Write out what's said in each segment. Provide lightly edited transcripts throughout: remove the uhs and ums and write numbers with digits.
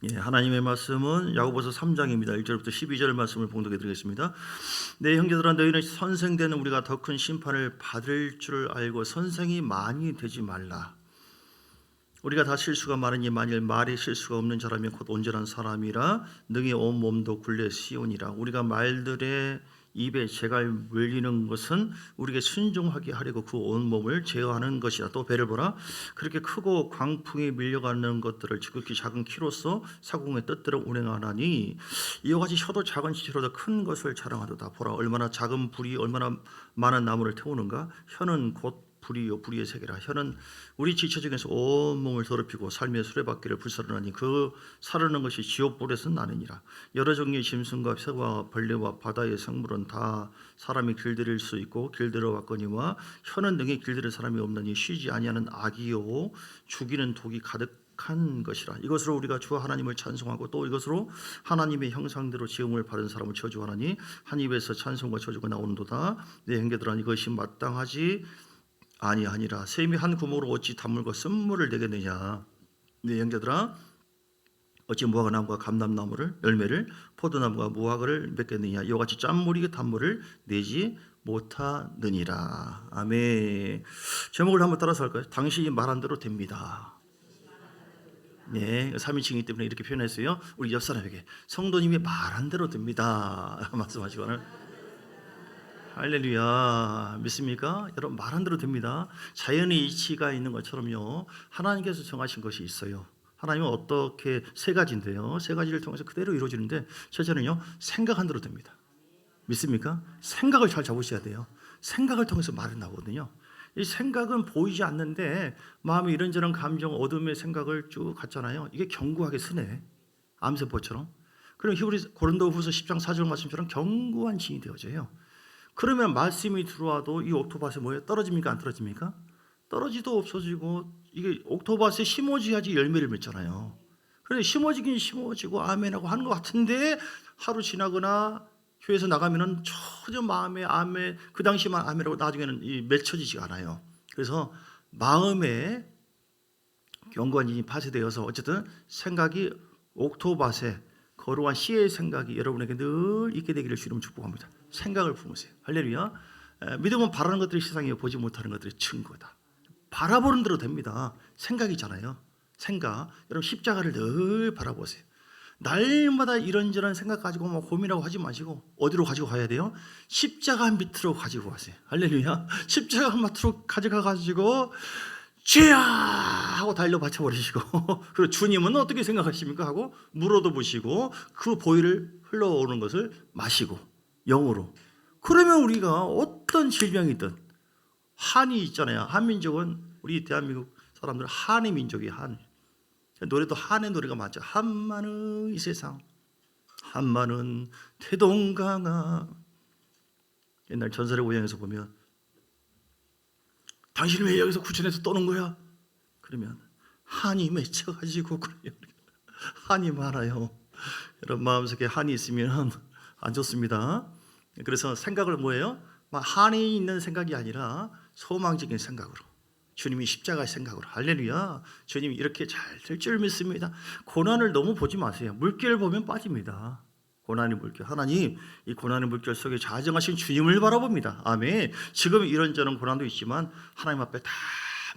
예, 하나님의 말씀은 야고보서 3장입니다. 1절부터 12절 말씀을 봉독해 드리겠습니다. 내 형제들아 너희는 선생되는 우리가 더 큰 심판을 받을 줄 알고 선생이 많이 되지 말라. 우리가 다 실수가 많으니 만일 말이 실수가 없는 자라면 곧 온전한 사람이라 능히 온 몸도 굴레 씌우니라. 우리가 말들의 입에 재갈 물리는 것은 우리에게 순종하게 하려고 그 온 몸을 제어하는 것이라. 또 배를 보라. 그렇게 크고 광풍이 밀려가는 것들을 지극히 작은 키로서 사공에 뜻대로 운행하나니 이와 같이 혀도 작은 지체로도 큰 것을 자랑하도다. 보라 얼마나 작은 불이 얼마나 많은 나무를 태우는가. 혀는 곧 불이요 불의의 세계라. 혀는 우리 지체 중에서 온 몸을 더럽히고 삶의 수레바퀴를 불사르나니 그 사르는 것이 지옥불에서 나느니라. 여러 종류의 짐승과 새와 벌레와 바다의 생물은 다 사람이 길들일 수 있고 길들여 왔거니와 혀는 능히 길들일 사람이 없느니 쉬지 아니하는 악이요 죽이는 독이 가득한 것이라. 이것으로 우리가 주 하나님을 찬송하고 또 이것으로 하나님의 형상대로 지음을 받은 사람을 저주하나니 한 입에서 찬송과 저주가 나오는도다. 내 형제들아 이것이 마땅하지 아니하니라. 샘이 한 구멍으로 어찌 단물과 쓴물을 내겠느냐. 네 형제들아 어찌 무화과 나무가 감람나무를 열매를 포도나무가 무화과를 맺겠느냐. 이와 같이 짠물이 단물을 내지 못하느니라. 아멘. 제목을 한번 따라서 할까요? 당신이 말한 대로 됩니다. 네, 3인칭이기 때문에 이렇게 표현했어요. 우리 옆 사람에게 성도님이 말한 대로 됩니다 말씀하시거나. 할렐루야. 믿습니까? 여러분 말한 대로 됩니다. 자연의 이치가 있는 것처럼요. 하나님께서 정하신 것이 있어요. 하나님은 어떻게 세 가지인데요. 세 가지를 통해서 그대로 이루어지는데 첫째는요. 생각한 대로 됩니다. 믿습니까? 생각을 잘 잡으셔야 돼요. 생각을 통해서 말이 나오거든요. 이 생각은 보이지 않는데 마음에 이런저런 감정, 어둠의 생각을 쭉 갖잖아요. 이게 견고하게 서네. 암세포처럼. 그럼 히브리 고린도후서 10장 4절 말씀처럼 견고한 진이 되어져요. 그러면 말씀이 들어와도 이 옥토밭에 뭐예요? 떨어집니까? 안 떨어집니까? 떨어지도 없어지고 이게 옥토밭에 심어져야지 열매를 맺잖아요. 그런데 심어지긴 심어지고 아멘하고 하는 것 같은데 하루 지나거나 교회에서 나가면은 전혀 마음에 아멘 그 당시만 아멘하고 나중에는 맺혀지지가 않아요. 그래서 마음에 견고한 진이 파쇄되어서 어쨌든 생각이 옥토밭에 거룩한 씨의 생각이 여러분에게 늘 있게 되기를 주님 축복합니다. 생각을 품으세요. 할렐루야. 믿음은 바라는 것들이 세상에 보지 못하는 것들이 증거다. 바라보는 대로 됩니다. 생각이잖아요. 생각. 여러분 십자가를 늘 바라보세요. 날마다 이런저런 생각 가지고 뭐 고민하고 하지 마시고 어디로 가지고 가야 돼요? 십자가 밑으로 가지고 가세요. 할렐루야. 십자가 밑으로 가져가 가지고 죄야 하고 달려 받쳐버리시고 그리고 주님은 어떻게 생각하십니까 하고 물어도 보시고 그 보혈을 흘러오는 것을 마시고 영으로. 그러면 우리가 어떤 질병이든 한이 있잖아요. 한민족은 우리 대한민국 사람들은 한의 민족이에요. 한. 노래도 한의 노래가 많죠. 한마는 이 세상 한마는 태동강아. 옛날 전설의 고향에서 보면 당신이 왜 여기서 구천에서 떠는 거야? 그러면 한이 맺혀가지고 그래요. 한이 많아요. 여러분 마음속에 한이 있으면 안 좋습니다. 그래서 생각을 뭐예요? 한이 있는 생각이 아니라 소망적인 생각으로 주님이 십자가의 생각으로 할렐루야. 주님이 이렇게 잘 될 줄 믿습니다. 고난을 너무 보지 마세요. 물결 보면 빠집니다. 고난의 물결. 하나님 이 고난의 물결 속에 자정하신 주님을 바라봅니다. 아멘. 지금 이런저런 고난도 있지만 하나님 앞에 다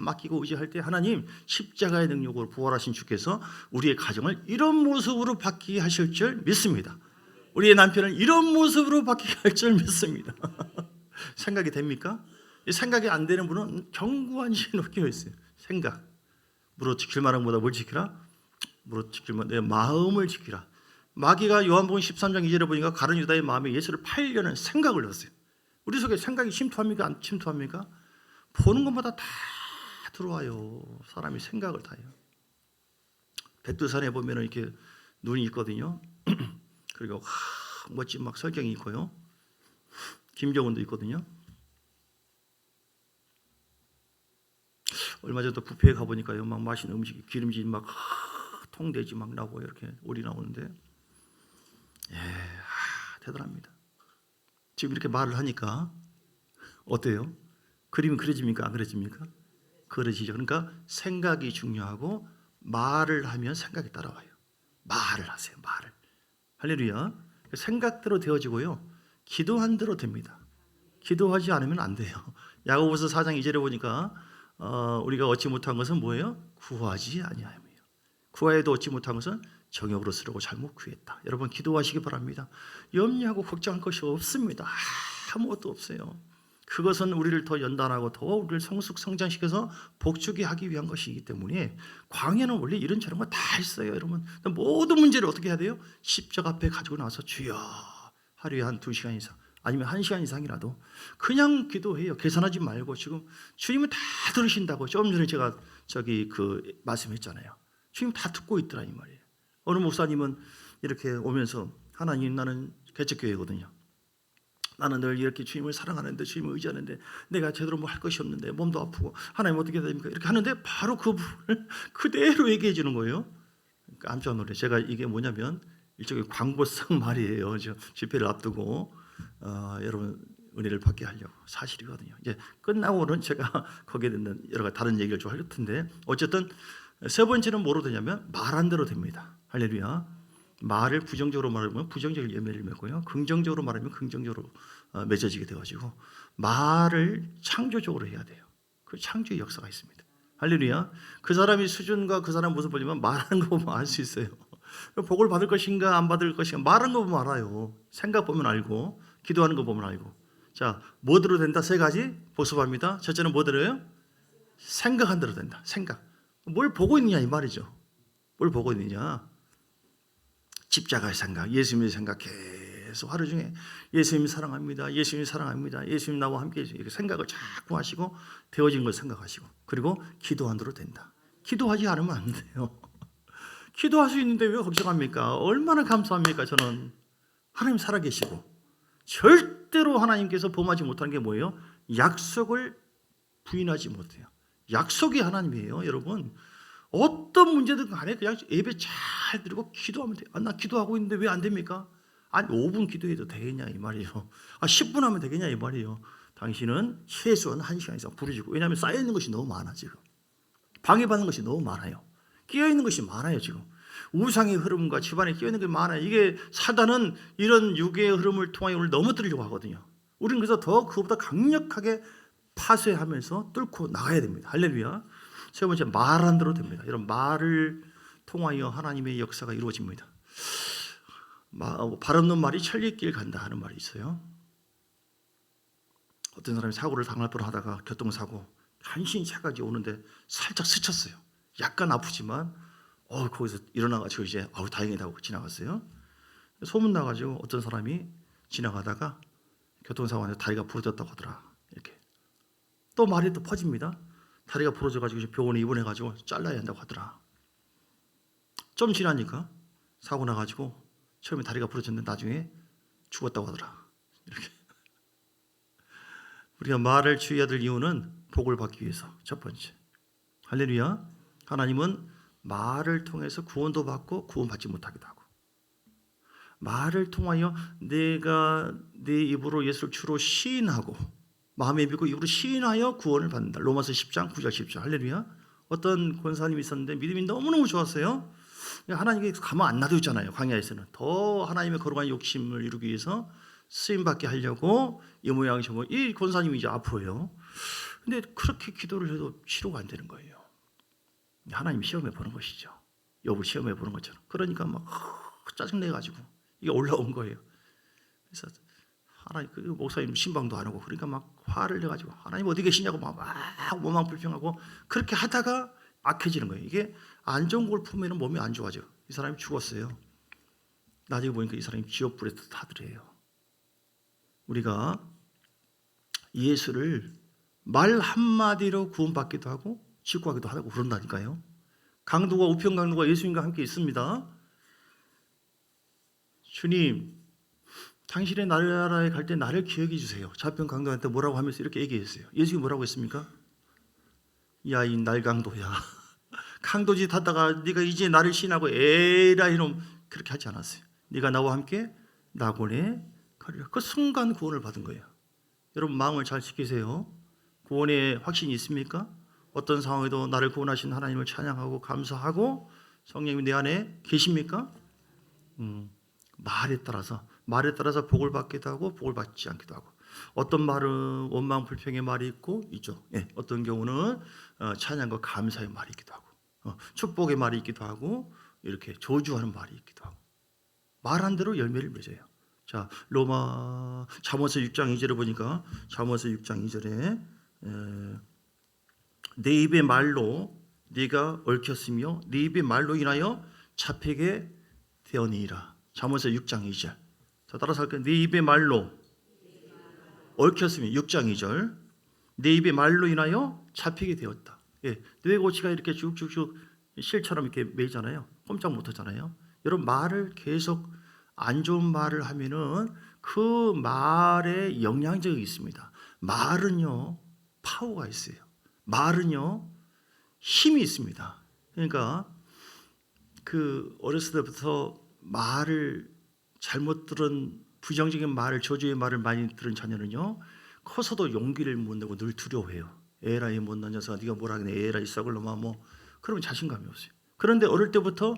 맡기고 의지할 때 하나님 십자가의 능력으로 부활하신 주께서 우리의 가정을 이런 모습으로 바뀌게 하실 줄 믿습니다. 우리의 남편을 이런 모습으로 바뀌게 할 줄 믿습니다. 생각이 됩니까? 생각이 안 되는 분은 견고한 신이 끼어 있어요. 생각. 무릇 지킬 만한 보다 뭘 지키라? 무릇 지킬 만한 내 마음을 지키라. 마귀가 요한복음 13장 2절에 보니까 가룟 유다의 마음에 예수를 팔려는 생각을 넣었어요. 우리 속에 생각이 침투합니까? 안 침투합니까? 보는 것마다 다 들어와요. 사람이 생각을 다 해요. 백두산에 보면 이렇게 눈이 있거든요. 그리고 멋진 막 설경이 있고요. 김정은도 있거든요. 얼마 전에 뷔페에 가보니까요, 막 맛있는 음식, 기름진 막 통돼지 막 나오고 이렇게 오리 나오는데, 대단합니다. 지금 이렇게 말을 하니까 어때요? 그림이 그려집니까? 안 그려집니까? 그려지죠. 그러니까 생각이 중요하고 말을 하면 생각이 따라와요. 말을 하세요. 말을. 할렐루야. 생각대로 되어지고요. 기도한 대로 됩니다. 기도하지 않으면 안 돼요. 야고보서 4장 2절에 보니까 우리가 얻지 못한 것은 뭐예요? 구하지 아니하며요. 구하여도 얻지 못한 것은 정욕으로 쓰려고 잘못 구했다. 여러분 기도하시기 바랍니다. 염려하고 걱정할 것이 없습니다. 아무것도 없어요. 그것은 우리를 더 연단하고 더 우리를 성숙 성장시켜서 복주게 하기 위한 것이기 때문에 광야는 원래 이런저런 거 다 있어요. 여러분 모든 문제를 어떻게 해야 돼요? 십자가 앞에 가지고 나와서 주여 하루에 한 2시간 이상 아니면 1시간 이상이라도 그냥 기도해요. 계산하지 말고 지금 주님은 다 들으신다고 좀 전에 제가 말씀했잖아요. 주님 다 듣고 있더라 이 말이에요. 어느 목사님은 이렇게 오면서 하나님 나는 개척교회거든요. 나는 늘 이렇게 주님을 사랑하는데 주님을 의지하는데 내가 제대로 뭐 할 것이 없는데 몸도 아프고 하나님 어떻게 해야 됩니까? 이렇게 하는데 바로 그 부분을 그대로 얘기해 주는 거예요. 깜짝 놀래. 제가 이게 뭐냐면 일종의 광고성 말이에요. 집회를 앞두고 여러분 은혜를 받게 하려고 사실이거든요. 이제 끝나고는 제가 거기에 있는 여러 가지 다른 얘기를 좀 할 텐데 어쨌든 세 번째는 뭐로 되냐면 말한 대로 됩니다. 할렐루야. 말을 부정적으로 말하면 부정적인 예매를 맺고요. 긍정적으로 말하면 긍정적으로 맺어지게 되어지고 말을 창조적으로 해야 돼요. 그 창조의 역사가 있습니다. 할렐루야. 그 사람이 수준과 그 사람 모습을 보면 말하는 거 보면 알 수 있어요. 복을 받을 것인가 안 받을 것인가 말하는 거 보면 알아요. 생각 보면 알고 기도하는 거 보면 알고. 자, 뭐 대로 된다? 세 가지 복습합니다. 첫째는 뭐 대로요? 생각한 대로 된다. 생각. 뭘 보고 있느냐 이 말이죠. 뭘 보고 있느냐. 십자가의 생각, 예수님의 생각 계속 하루 중에 예수님 사랑합니다. 예수님 사랑합니다. 예수님 나와 함께 이렇게 생각을 자꾸 하시고 되어진 걸 생각하시고 그리고 기도한 대로 된다. 기도하지 않으면 안 돼요. 기도할 수 있는데 왜 걱정합니까? 얼마나 감사합니까? 저는 하나님 살아계시고 절대로 하나님께서 범하지 못하는 게 뭐예요? 약속을 부인하지 못해요. 약속이 하나님이에요, 여러분. 어떤 문제든 간에 그냥 예배 잘 드리고 기도하면 돼요. 나 기도하고 있는데 왜 안 됩니까? 아니 5분 기도해도 되겠냐 이 말이에요. 10분 하면 되겠냐 이 말이에요. 당신은 최소한 1시간 이상 부르짖고 왜냐하면 쌓여있는 것이 너무 많아 지금. 방해받는 것이 너무 많아요. 끼어있는 것이 많아요 지금. 우상의 흐름과 집안에 끼어있는 게 많아요. 이게 사단은 이런 육의 흐름을 통하여 우리를 넘어뜨리려고 하거든요. 우리는 그래서 더 그것보다 강력하게 파쇄하면서 뚫고 나가야 됩니다. 할렐루야. 세 번째 말한 대로 됩니다. 이런 말을 통하여 하나님의 역사가 이루어집니다. 발 없는 말이 천리길 간다 하는 말이 있어요. 어떤 사람이 사고를 당할 뻔하다가 교통사고 간신히 차가 오는데 살짝 스쳤어요. 약간 아프지만 거기서 일어나가지고 이제 다행이다 하고 지나갔어요. 소문 나가지고 어떤 사람이 지나가다가 교통사고 나서 다리가 부러졌다고 하더라. 이렇게 또 말이 또 퍼집니다. 다리가 부러져가지고 병원에 입원해가지고 잘라야 한다고 하더라. 좀 지나니까 사고 나가지고 처음에 다리가 부러졌는데 나중에 죽었다고 하더라. 이렇게 우리가 말을 주의해야 될 이유는 복을 받기 위해서. 첫 번째, 할렐루야. 하나님은 말을 통해서 구원도 받고 구원받지 못하기도 하고 말을 통하여 내가 내 입으로 예수를 주로 시인하고 마음에 믿고 입으로 시인하여 구원을 받는다. 로마서 10장 9절 10절 할렐루야. 어떤 권사님이 있었는데 믿음이 너무너무 좋았어요. 하나님께 가만 안 놔두잖아요. 광야에서는 더 하나님의 거룩한 욕심을 이루기 위해서 쓰임받게 하려고 이 모양 저 모양. 이 권사님이 이제 아파요. 근데 그렇게 기도를 해도 치료가 안 되는 거예요. 하나님 시험해 보는 것이죠. 욥을 시험해 보는 것처럼. 그러니까 막 짜증내가지고 이게 올라온 거예요. 그래서 하나님 그 목사님 신방도 안 하고 그러니까 막 화를 내가지고 하나님 어디 계시냐고 막 몸만 불평하고 그렇게 하다가 악해지는 거예요. 이게 안 좋은 걸 품으면 몸이 안 좋아져. 이 사람이 죽었어요. 나중에 보니까 이 사람이 지옥불에 타더래요. 우리가 예수를 말 한마디로 구원받기도 하고 직구하기도 하고 그런다니까요. 강도가 우편 강도가 예수님과 함께 있습니다. 주님, 당신의 나라에 갈 때 나를 기억해 주세요. 좌편 강도한테 뭐라고 하면서 이렇게 얘기했어요. 예수님이 뭐라고 했습니까? 야, 이 날강도야. 강도짓 하다가 네가 이제 나를 신하고 에라 이놈 그렇게 하지 않았어요. 네가 나와 함께 낙원에 가리라. 그 순간 구원을 받은 거예요. 여러분 마음을 잘 지키세요. 구원의 확신이 있습니까? 어떤 상황에도 나를 구원하신 하나님을 찬양하고 감사하고 성령님이 내 안에 계십니까? 말에 따라서 복을 받기도 하고 복을 받지 않기도 하고, 어떤 말은 원망 불평의 말이 있고 있죠. 예, 어떤 경우는 찬양과 감사의 말이 있기도 하고, 축복의 말이 있기도 하고, 이렇게 저주하는 말이 있기도 하고, 말한 대로 열매를 맺어요. 자, 잠언서 6장 2절에 보니까, 잠언서 6장 2절에 내 입의 말로 네가 얽혔으며 네 입의 말로 인하여 잡히게 되었니이다. 잠언서 6장 2절. 자, 따라서 할게요. 네 입의 말로 얽혔으며, 6장 2절. 내 입의 말로 인하여 잡히게 되었다. 예, 뇌고치가 이렇게 쭉쭉쭉 실처럼 이렇게 매잖아요. 꼼짝 못하잖아요. 여러분, 말을 계속 안 좋은 말을 하면은 그 말에 영향력이 있습니다. 말은요, 파워가 있어요. 말은요, 힘이 있습니다. 그러니까 어렸을 때부터 말을 잘못 들은, 부정적인 말을, 저주의 말을 많이 들은 자녀는요, 커서도 용기를 못 내고 늘 두려워해요. 에라이 못난 녀석아, 네가 뭐라 하겠네, 에라이 썩을 놈아, 뭐 그러면 자신감이 없어요. 그런데 어릴 때부터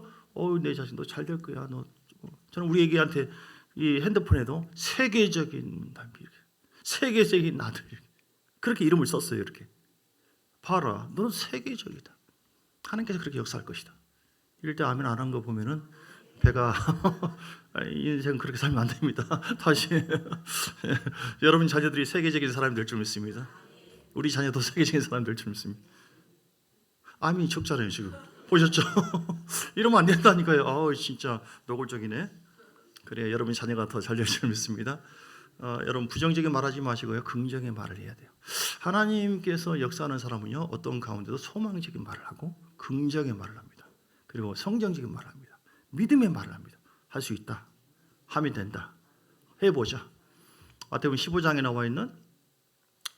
내 자신 너 잘 될 거야. 저는 우리 애기한테 이 핸드폰에도 세계적인 남비, 세계적인 아들, 그렇게 이름을 썼어요. 이렇게 봐라, 너는 세계적이다. 하나님께서 그렇게 역사할 것이다. 이럴 때 아멘 안 한 거 보면은 배가 인생 그렇게 살면 안 됩니다. 다시 여러분 자녀들이 세계적인 사람이 될 줄 믿습니다. 우리 자녀도 세계적인 사람이 될 줄 믿습니다. 아멘이 적잖아요 지금. 보셨죠? 이러면 안 된다니까요. 진짜 노골적이네. 그래, 여러분 자녀가 더 잘 될 줄 믿습니다. 여러분 부정적인 말하지 마시고요, 긍정의 말을 해야 돼요. 하나님께서 역사하는 사람은요, 어떤 가운데도 소망적인 말을 하고 긍정의 말을 합니다. 그리고 성경적인 말을 합니다. 믿음의 말을 합니다. 할 수 있다, 하면 된다, 해보자. 마태복음 15장에 나와 있는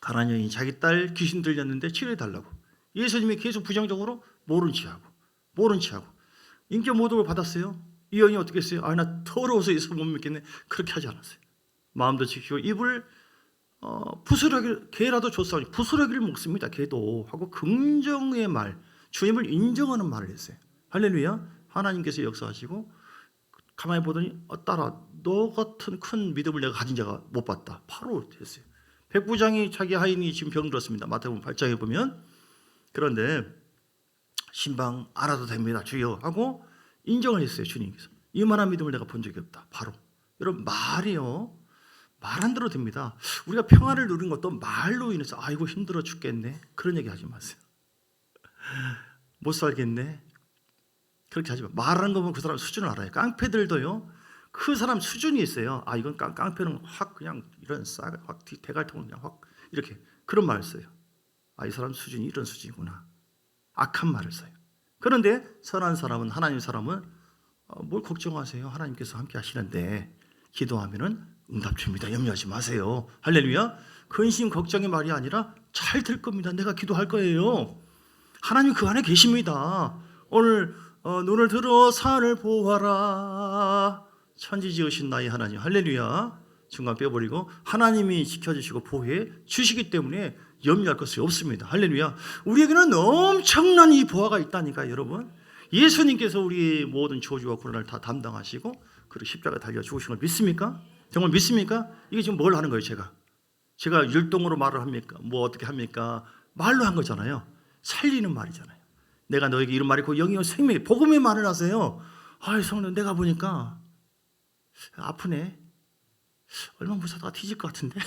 가난한 여인이 자기 딸 귀신 들렸는데 치료해달라고, 예수님이 계속 부정적으로 모른 체하고 인격 모독을 받았어요. 이 여인이 어떻게 했어요? 나 더러워서 예수 못 믿겠네. 그렇게 하지 않았어요. 마음도 지키고 입을 부스러기를, 개라도 줬사오니 부스러기를 먹습니다. 개도 하고 긍정의 말, 주님을 인정하는 말을 했어요. 할렐루야. 하나님께서 역사하시고, 가만히 보더니 딸아, 너 같은 큰 믿음을 내가 가진 자가 못 봤다. 바로 됐어요. 백부장이 자기 하인이 지금 병들었습니다. 마태복음 8장에 보면. 그런데 신방 안 와도 됩니다 주여 하고 인정을 했어요. 주님께서 이만한 믿음을 내가 본 적이 없다. 바로. 여러분, 말이요, 말 안 들어도 됩니다. 우리가 평안을 누린 것도 말로 인해서 아이고 힘들어 죽겠네, 그런 얘기 하지 마세요. 못 살겠네, 그렇게 하지 마. 말하는 거 보면 그 사람 수준을 알아요. 깡패들도요, 그 사람 수준이 있어요. 이건 깡패는 확 그냥 이런 싸가 확 대갈통을 그냥 확 이렇게 그런 말을 써요. 이 사람 수준이 이런 수준이구나. 악한 말을 써요. 그런데 선한 사람은, 하나님 사람은 뭘 걱정하세요? 하나님께서 함께 하시는데 기도하면은 응답 줍니다. 염려하지 마세요. 할렐루야. 근심 걱정의 말이 아니라 잘 될 겁니다. 내가 기도할 거예요. 하나님 그 안에 계십니다. 오늘 눈을 들어 산을 보아라. 천지 지으신 나의 하나님. 할렐루야. 중간 빼버리고 하나님이 지켜주시고 보호해 주시기 때문에 염려할 것이 없습니다. 할렐루야. 우리에게는 엄청난 이 보화가 있다니까요, 여러분. 예수님께서 우리 모든 저주와 고난을 다 담당하시고 그리고 십자가에 달려 죽으신 걸 믿습니까? 정말 믿습니까? 이게 지금 뭘 하는 거예요? 제가 율동으로 말을 합니까? 뭐 어떻게 합니까? 말로 한 거잖아요. 살리는 말이잖아요. 내가 너에게 이런 말이 곧 영이요 생명이, 복음의 말을 하세요. 성령, 내가 보니까 아프네. 얼마나 무사다가 뒤질 것 같은데.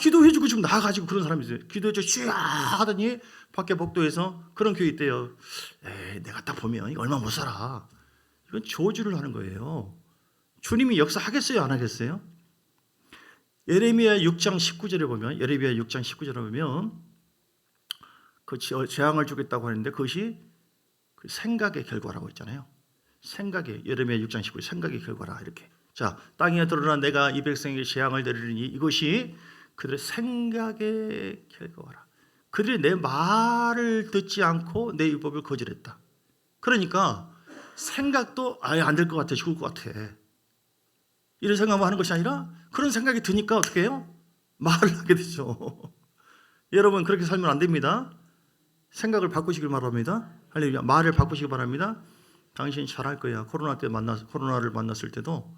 기도해주고 지금 나가가지고 그런 사람이 있어요. 기도해줘 쥐야 하더니 밖에 복도에서 그런 교회 있대요. 내가 딱 보면 이거 얼마나 못 살아. 이건 저주를 하는 거예요. 주님이 역사하겠어요, 안 하겠어요? 예레미야 6장 19절에 보면, 그 재앙을 주겠다고 하는데 그것이 그 생각의 결과라고 했잖아요. 예레미야 6장 19절 생각의 결과라, 이렇게. 자, 땅에 드러난 내가 이 백성에게 재앙을 내리니 이것이 그들의 생각의 결과라. 그들이 내 말을 듣지 않고 내 율법을 거절했다. 그러니까 생각도 안 될 것 같아, 죽을 것 같아, 이런 생각만 하는 것이 아니라 그런 생각이 드니까 어떻게 해요? 말을 하게 되죠. 여러분, 그렇게 살면 안 됩니다. 생각을 바꾸시길 바랍니다. 할렐루야. 말을 바꾸시기 바랍니다. 당신이 잘할 거야. 코로나를 만났을 때도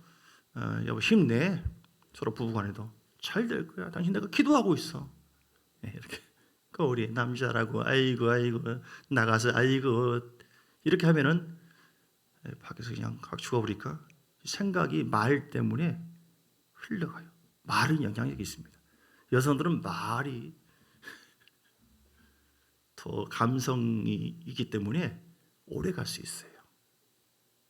여보 힘내. 서로 부부간에도 잘 될 거야. 당신 내가 기도하고 있어. 네, 이렇게. 그 우리 남자라고 아이고 나가서 아이고 이렇게 하면은 밖에서 그냥 각 죽어버릴까? 생각이 말 때문에 흘러가요. 말은 영향력이 있습니다. 여성들은 말이 더 감성이 있기 때문에 오래 갈 수 있어요.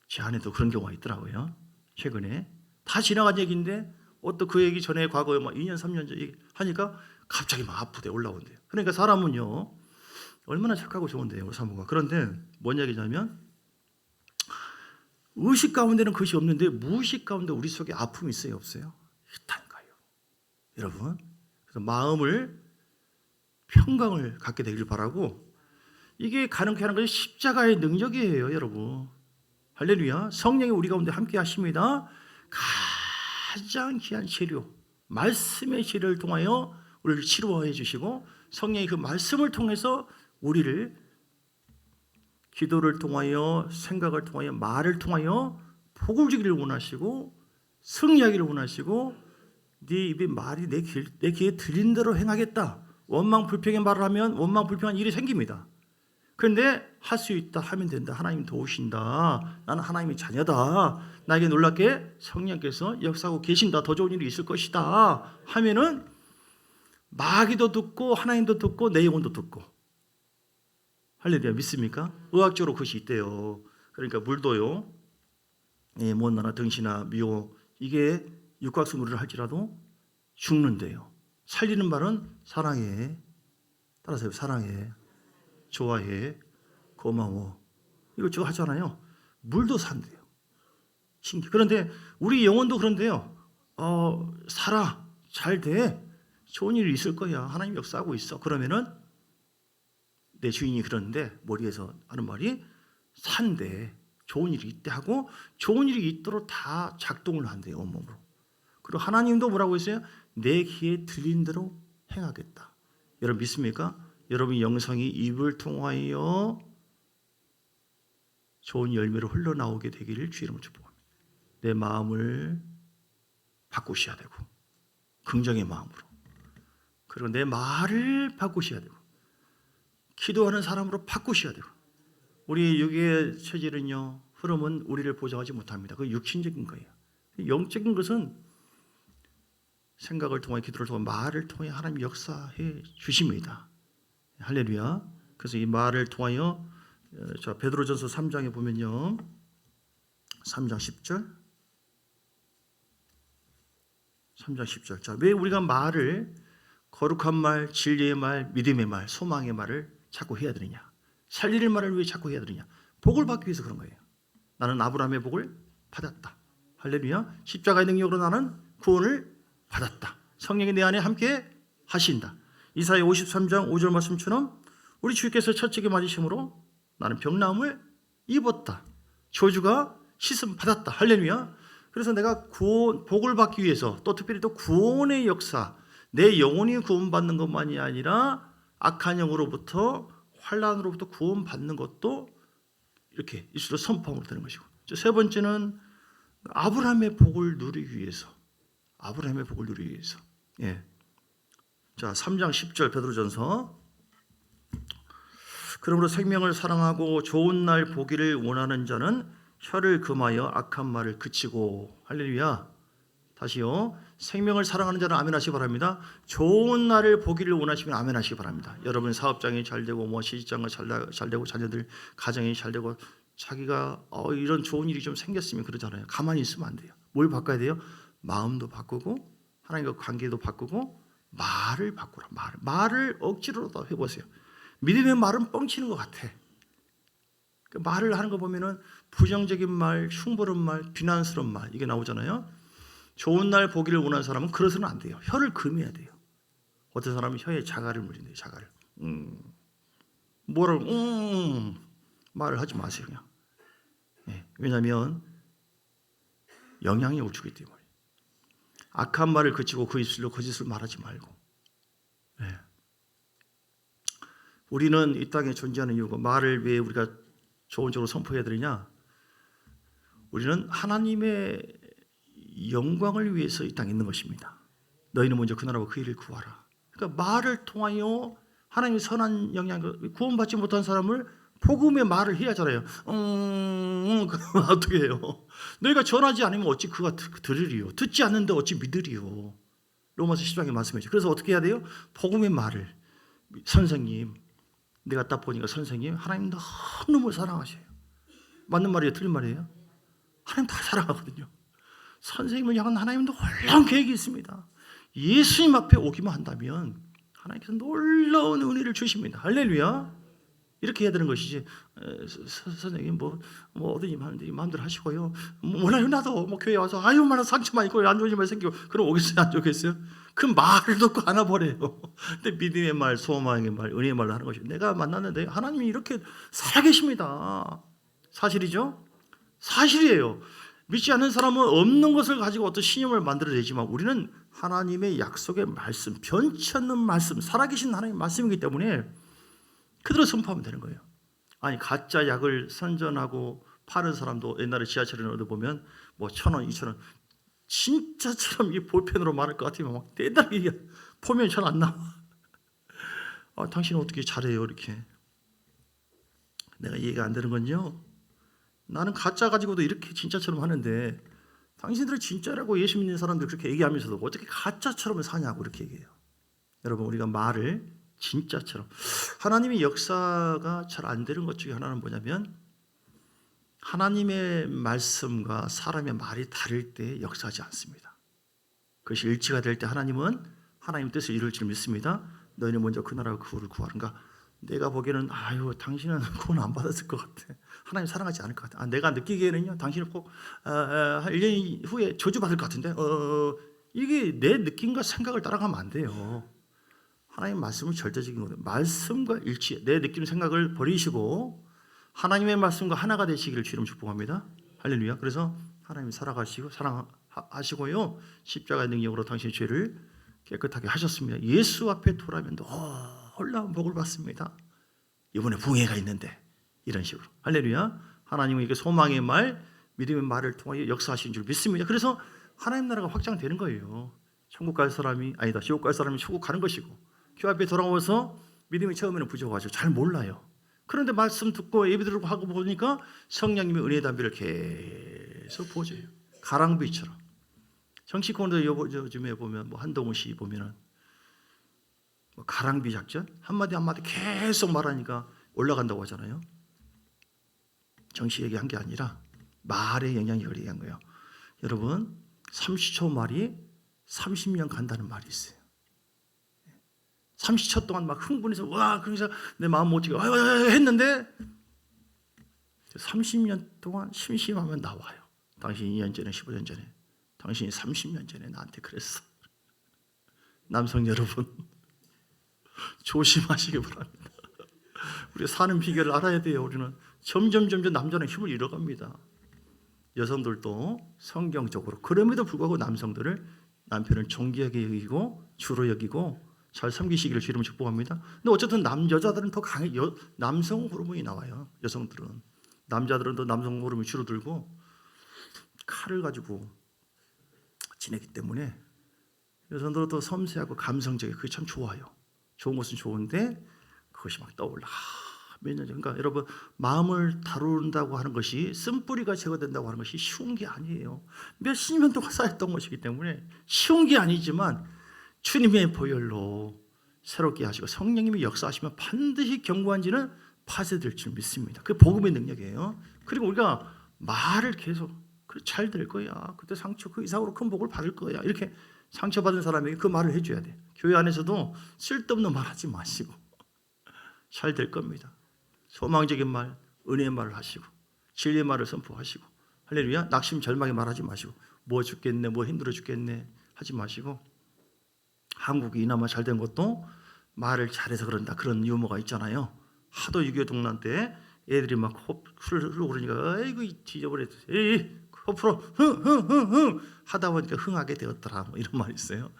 제 안에도 그런 경우가 있더라고요. 최근에 다 지나간 얘기인데 어떤 그 얘기 전에 과거에 막 2년 3년 전 하니까 갑자기 막 아프대 올라온대요. 그러니까 사람은요 얼마나 착하고 좋은데요, 사모가. 그런데 뭔 얘기냐면 의식 가운데는 그것이 없는데 무의식 가운데 우리 속에 아픔이 있어요, 없어요? 있다니까요, 여러분. 그래서 마음을 평강을 갖게 되길 바라고, 이게 가능케 하는 것이 십자가의 능력이에요, 여러분. 할렐루야. 성령이 우리 가운데 함께 하십니다. 가장 귀한 재료, 말씀의 재료를 통하여 우리를 치료해 주시고, 성령이 그 말씀을 통해서 우리를 기도를 통하여, 생각을 통하여, 말을 통하여 복을 주기를 원하시고 승리하기를 원하시고, 네 입의 말이 내 귀에 들린 대로 행하겠다. 원망불평의 말을 하면 원망불평한 일이 생깁니다. 그런데 할 수 있다 하면 된다. 하나님 도우신다. 나는 하나님의 자녀다. 나에게 놀랍게 성령께서 역사하고 계신다. 더 좋은 일이 있을 것이다 하면은 마귀도 듣고 하나님도 듣고 내 영혼도 듣고. 할렐루야. 믿습니까? 의학적으로 그것이 있대요. 그러니까 물도요, 못나나 등시나 미호, 이게 육각수물을 할지라도 죽는데요. 살리는 말은 사랑해. 따라서요. 사랑해. 좋아해. 고마워. 이거 하잖아요. 물도 산대요. 신기. 그런데 우리 영혼도 그런데요. 살아. 잘 돼. 좋은 일이 있을 거야. 하나님 역사하고 있어. 그러면은 내 주인이 그러는데 머리에서 하는 말이 산대. 좋은 일이 있대 하고 좋은 일이 있도록 다 작동을 한대요. 온몸으로. 그리고 하나님도 뭐라고 했어요? 내 귀에 들린 대로 행하겠다. 여러분 믿습니까? 여러분 영성이 입을 통하여 좋은 열매로 흘러나오게 되기를 주 이름으로 축복합니다. 내 마음을 바꾸셔야 되고 긍정의 마음으로, 그리고 내 말을 바꾸셔야 되고 기도하는 사람으로 바꾸셔야 되고. 우리 육의 체질은요, 흐름은 우리를 보장하지 못합니다. 그건 육신적인 거예요. 영적인 것은 생각을 통해, 기도를 통해, 말을 통해 하나님 역사해 주십니다. 할렐루야. 그래서 이 말을 통하여, 자 베드로전서 3장에 보면요, 3장 10절, 3장 10절. 자, 왜 우리가 말을, 거룩한 말, 진리의 말, 믿음의 말, 소망의 말을 자꾸 해야 되느냐? 살릴 말을 왜 자꾸 해야 되느냐? 복을 받기 위해서 그런 거예요. 나는 아브라함의 복을 받았다. 할렐루야. 십자가의 능력으로 나는 구원을 받았다. 성령이 내 안에 함께 하신다. 이사야 53장 5절 말씀처럼 우리 주께서 첫째게 맞으심으로 나는 병나음을 입었다. 저주가 씻음 받았다. 할렐루야. 그래서 내가 복을 받기 위해서, 또 특별히 또 구원의 역사, 내 영혼이 구원받는 것만이 아니라 악한 영으로부터, 환난으로부터 구원받는 것도 이렇게 이스라엘 선포함으로 되는 것이고, 세 번째는 아브라함의 복을 누리기 위해서, 아브라함의 복을 누리기 위해서. 예. 자, 3장 10절 베드로전서. 그러므로 생명을 사랑하고 좋은 날 보기를 원하는 자는 혀를 금하여 악한 말을 그치고. 할렐루야. 다시요. 생명을 사랑하는 자는 아멘 하시기 바랍니다. 좋은 날을 보기를 원하시면 아멘 하시기 바랍니다. 여러분 사업장이 잘 되고, 뭐 시집장가 잘 되고, 자녀들 가정이 잘 되고, 자기가 이런 좋은 일이 좀 생겼으면 그러잖아요. 가만히 있으면 안 돼요. 뭘 바꿔야 돼요? 마음도 바꾸고, 하나님과 관계도 바꾸고, 말을 바꾸라. 말을 억지로라도 해보세요. 믿음의 말은 뻥치는 것 같아. 그 말을 하는 거 보면은 부정적인 말, 흉보는 말, 비난스러운 말, 이게 나오잖아요. 좋은 날 보기를 원하는 사람은 그러서는 안 돼요. 혀를 금해야 돼요. 어떤 사람은 혀에 자갈을 물린대요. 자갈을. 뭐라고 말을 하지 마세요. 그냥. 네, 왜냐하면 영향이 오주기 때문에. 악한 말을 그치고 그 입술로 거짓을 말하지 말고. 네. 우리는 이 땅에 존재하는 이유가 말을 왜 우리가 좋은 쪽으로 선포해야 되느냐? 우리는 하나님의 영광을 위해서 이 땅에 있는 것입니다. 너희는 먼저 그 나라와 그 일을 구하라. 그러니까 말을 통하여 하나님의 선한 영향을, 구원받지 못한 사람을 복음의 말을 해야 하잖아요. 그럼 어떻게 해요? 너희가 전하지 않으면 어찌 그가 들으리요? 듣지 않는데 어찌 믿으리요? 로마서 10장의 말씀이죠. 그래서 어떻게 해야 돼요? 복음의 말을. 선생님, 내가 딱 보니까 선생님 하나님 너무 사랑하셔요. 맞는 말이에요? 틀린 말이에요? 하나님 다 사랑하거든요. 선생님을 향한 하나님도 놀라운 계획이 있습니다. 예수님 앞에 오기만 한다면 하나님께서 놀라운 은혜를 주십니다. 할렐루야. 이렇게 해야 되는 것이지. 선생님 어디님 하는데 마음대로 하시고요. 몰라요. 나도 교회 와서 아유 얼마나 상처만 있고 안 좋은 일만 생기고 그럼 오겠어요? 안 오겠어요? 그 말을 듣고 안아버려요. 근데 믿음의 말, 소망의 말, 은혜의 말을 하는 것이 내가 만났는데 하나님이 이렇게 살아계십니다. 사실이죠? 사실이에요. 믿지 않는 사람은 없는 것을 가지고 어떤 신념을 만들어내지만 우리는 하나님의 약속의 말씀, 변치 않는 말씀, 살아계신 하나님의 말씀이기 때문에 그대로 선포하면 되는 거예요. 아니 가짜 약을 선전하고 파는 사람도 옛날에 지하철에 얻어보면 1,000원, 2,000원 진짜처럼 이 볼펜으로 말할 것 같으면 막 대단하게 포면이 잘 안 나와. 당신은 어떻게 잘해요 이렇게. 내가 이해가 안 되는 건요, 나는 가짜 가지고도 이렇게 진짜처럼 하는데 당신들이 진짜라고 예수 믿는 사람들 그렇게 얘기하면서도 어떻게 가짜처럼 사냐고 이렇게 얘기해요. 여러분 우리가 말을 진짜처럼, 하나님의 역사가 잘 안 되는 것 중에 하나는 뭐냐면 하나님의 말씀과 사람의 말이 다를 때 역사하지 않습니다. 그것이 일치가 될 때 하나님은 하나님의 뜻을 이룰 줄 믿습니다. 너희는 먼저 그 나라와 그 후를 구하는가. 내가 보기에는 당신은 구원 안 받았을 것 같아. 하나님 사랑하지 않을 것 같아. 내가 느끼기에는요 당신은 꼭 1년 후에 저주받을 것 같은데 이게 내 느낌과 생각을 따라가면 안 돼요. 하나님의 말씀은 절대적인 거예요. 말씀과 일치, 내 느낌 생각을 버리시고 하나님의 말씀과 하나가 되시기를 주님 축복합니다. 할렐루야. 그래서 하나님이 살아가시고 사랑하시고요 십자가의 능력으로 당신의 죄를 깨끗하게 하셨습니다. 예수 앞에 돌아오면 놀라운 복을 받습니다. 이번에 붕해가 있는데 이런 식으로. 할렐루야. 하나님은 이게 소망의 말, 믿음의 말을 통하여 역사하신 줄 믿습니다. 그래서 하나님 나라가 확장되는 거예요. 천국 갈 사람이 아니다, 지옥 갈 사람이 천국 가는 것이고, 교회 앞에 돌아와서 믿음이 처음에는 부족하죠. 잘 몰라요. 그런데 말씀 듣고 예배 드리고 하고 보니까 성령님의 은혜의 담비를 계속 부어줘요. 가랑비처럼. 정치권도 요즘에 보면 한동훈 씨 보면은 가랑비 작전 한마디 한마디 계속 말하니까 올라간다고 하잖아요. 정치 얘기한 게 아니라 말의 영향력을 얘기한 거예요. 여러분 30초 말이 30년 간다는 말이 있어요. 30초 동안 막 흥분해서 그래서 내 마음 못 지켜 했는데 30년 동안 심심하면 나와요. 당신이 2년 전에 15년 전에 당신이 30년 전에 나한테 그랬어. 남성 여러분 조심하시기 바랍니다. 우리 사는 비결을 알아야 돼요. 우리는 점점 남자는 힘을 잃어갑니다. 여성들도 성경적으로, 그럼에도 불구하고 남편을 존귀하게 여기고 주로 여기고 잘 섬기시기를 주님을 축복합니다. 근데 어쨌든 여자들은 더 강해. 남성 호르몬이 나와요. 여성들은. 남자들은 더 남성 호르몬이 줄어들고 칼을 가지고 지내기 때문에 여성들은 더 섬세하고 감성적이고 그게 참 좋아요. 좋은 것은 좋은데 그것이 막 떠올라. 몇 년 전. 그러니까 여러분 마음을 다룬다고 하는 것이, 쓴뿌리가 제거된다고 하는 것이 쉬운 게 아니에요. 몇십 년 동안 쌓였던 것이기 때문에 쉬운 게 아니지만 주님의 보혈로 새롭게 하시고 성령님이 역사하시면 반드시 견고한 지는 파쇄될 줄 믿습니다. 그게 복음의 능력이에요. 그리고 우리가 말을 계속 잘 될 거야. 그때 상처 그 이상으로 큰 복을 받을 거야. 이렇게 상처받은 사람에게 그 말을 해줘야 돼. 교회 안에서도 쓸데없는 말 하지 마시고 잘 될 겁니다. 소망적인 말, 은혜의 말을 하시고 진리의 말을 선포하시고, 할렐루야. 낙심 절망의 말하지 마시고 죽겠네, 힘들어 죽겠네 하지 마시고, 한국이 이나마 잘 된 것도 말을 잘해서 그런다 그런 유머가 있잖아요. 하도 6.25 동란 때 애들이 막 코를 흐르고 그러니까 아이고 뒤져버렸어. 코 풀어 흥 하다 보니까 흥하게 되었더라 이런 말이 있어요.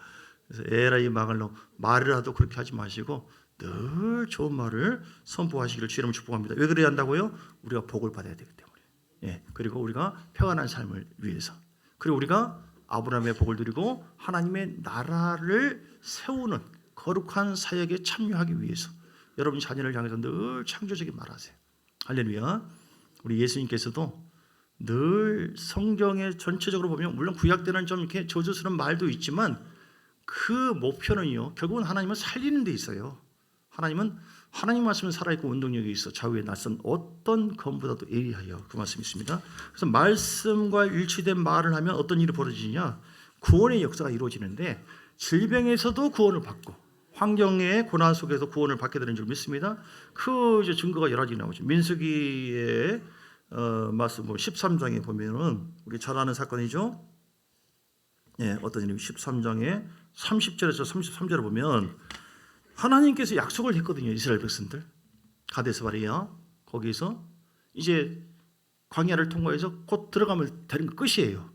그래서 에라이 망할 놈, 말이라도 그렇게 하지 마시고 늘 좋은 말을 선포하시기를 주님을 축복합니다. 왜 그래야 한다고요? 우리가 복을 받아야 되기 때문에. 예, 그리고 우리가 평안한 삶을 위해서. 그리고 우리가 아브라함의 복을 누리고 하나님의 나라를 세우는 거룩한 사역에 참여하기 위해서 여러분 자녀를 향해서 늘 창조적인 말하세요. 할렐루야. 우리 예수님께서도 늘 성경에 전체적으로 보면 물론 구약 때는 좀 이렇게 저주스러운 말도 있지만 그 목표는요, 결국은 하나님을 살리는 데 있어요. 하나님 말씀은 살아있고 운동력이 있어 좌우에 낯선 어떤 검보다도 예리하여, 그 말씀이 있습니다. 그래서 말씀과 일치된 말을 하면 어떤 일이 벌어지냐, 구원의 역사가 이루어지는데 질병에서도 구원을 받고 환경의 고난 속에서 구원을 받게 되는 줄 믿습니다. 그 이제 증거가 여러 가지 나오죠. 민수기의 말씀 13장에 보면은 우리 잘 아는 사건이죠. 예, 어떤 일이 13장에 30절에서 33절을 보면 하나님께서 약속을 했거든요. 이스라엘 백성들 가데스 바리아 거기서 이제 광야를 통과해서 곧 들어가면 되는 거 끝이에요.